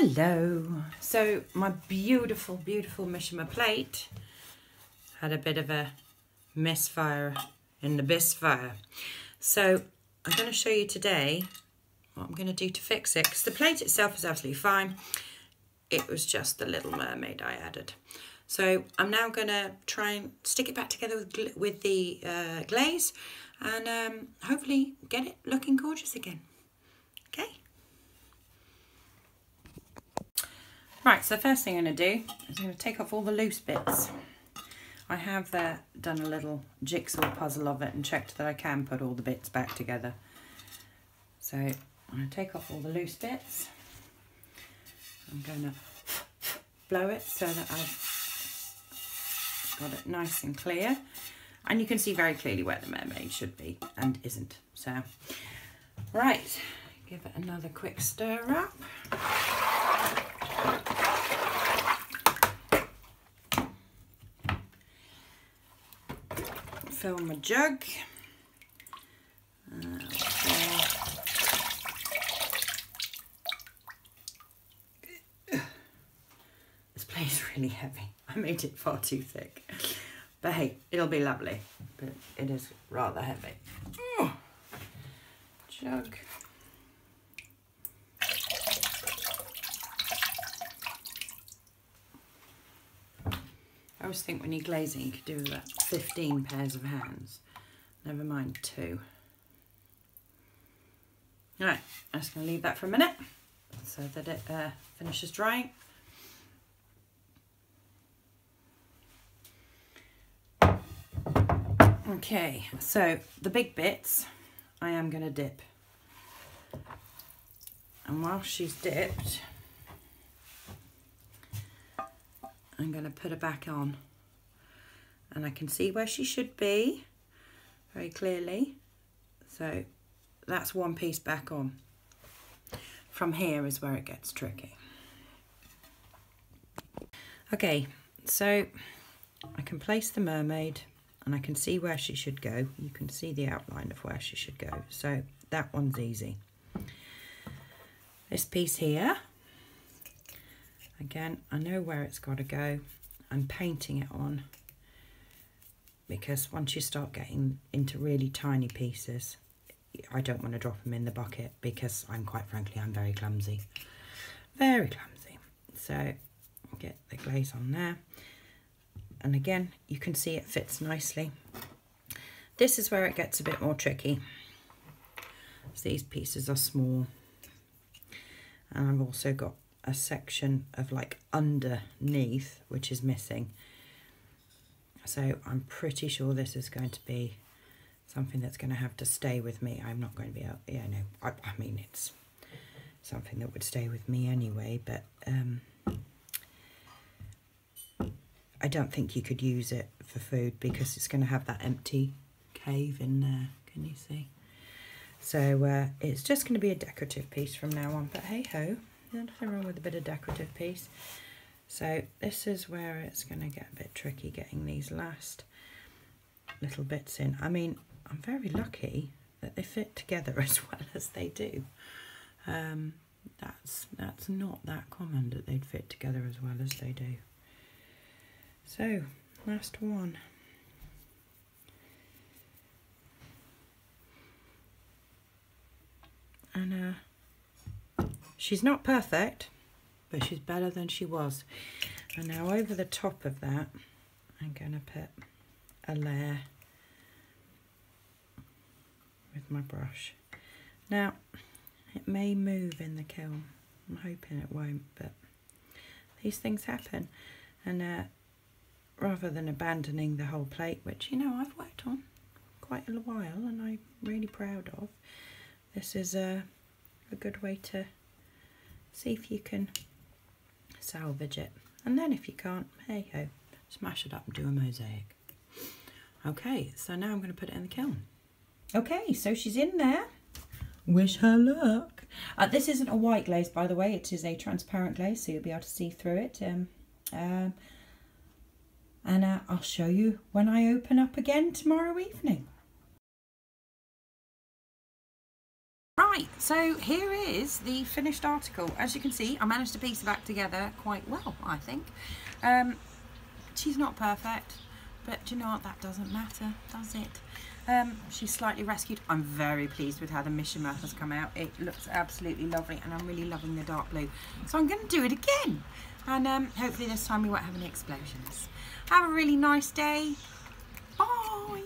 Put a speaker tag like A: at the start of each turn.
A: Hello. So my beautiful, beautiful Mishima plate had a bit of a misfire in the bisque. So I'm going to show you today what I'm going to do to fix it, because the plate itself is absolutely fine. It was just the little mermaid I added. So I'm now going to try and stick it back together with the glaze and hopefully get it looking gorgeous again. Okay. Right, so the first thing I'm going to do is I'm going to take off all the loose bits. I have done a little jigsaw puzzle of it and checked that I can put all the bits back together. So I'm going to take off all the loose bits. I'm going to blow it so that I've got it nice and clear. And you can see very clearly where the mermaid should be and isn't. So, right, give it another quick stir up. Fill my jug. This plate is really heavy. I made it far too thick. But hey, it'll be lovely. But it is rather heavy. Jug. I always think when you're glazing you could do about 15 pairs of hands. Never mind 2. Alright, I'm just going to leave that for a minute so that it finishes drying. Okay, so the big bits I am going to dip. And while she's dipped, I'm going to put her back on, and I can see where she should be very clearly. So that's one piece back on. From here is where it gets tricky. Okay, so I can place the mermaid and I can see where she should go. You can see the outline of where she should go. So that one's easy. This piece here, again, I know where it's got to go. I'm painting it on because once you start getting into really tiny pieces, I don't want to drop them in the bucket because quite frankly, I'm very clumsy. Very clumsy. So get the glaze on there. And again, you can see it fits nicely. This is where it gets a bit more tricky. So these pieces are small. And I've also got a section of like underneath which is missing, so I'm pretty sure this is going to be something that's going to have to stay with me. I'm not going to be able, I mean it's something that would stay with me anyway, but I don't think you could use it for food because it's going to have that empty cave in there, can you see? So it's just going to be a decorative piece from now on, but hey ho. Nothing wrong with a bit of decorative piece. So this is where it's going to get a bit tricky getting these last little bits in. I mean, I'm very lucky that they fit together as well as they do. That's not that common that they'd fit together as well as they do. So last one. And she's not perfect, but she's better than she was. And now over the top of that, I'm going to put a layer with my brush. Now, it may move in the kiln. I'm hoping it won't, but these things happen. And rather than abandoning the whole plate, which, you know, I've worked on quite a while and I'm really proud of, this is a good way to see if you can salvage it. And then if you can't, hey ho, smash it up and do a mosaic. Okay, so now I'm going to put it in the kiln. Okay, so she's in there. Wish her luck. This isn't a white glaze, by the way. It is a transparent glaze, so you'll be able to see through it. And I'll show you when I open up again tomorrow evening. Right, so here is the finished article. As you can see, I managed to piece it back together quite well, I think. She's not perfect, but do you know what? That doesn't matter, does it? She's slightly rescued. I'm very pleased with how the Mishima has come out. It looks absolutely lovely, and I'm really loving the dark blue. So I'm going to do it again, and hopefully this time we won't have any explosions. Have a really nice day. Bye.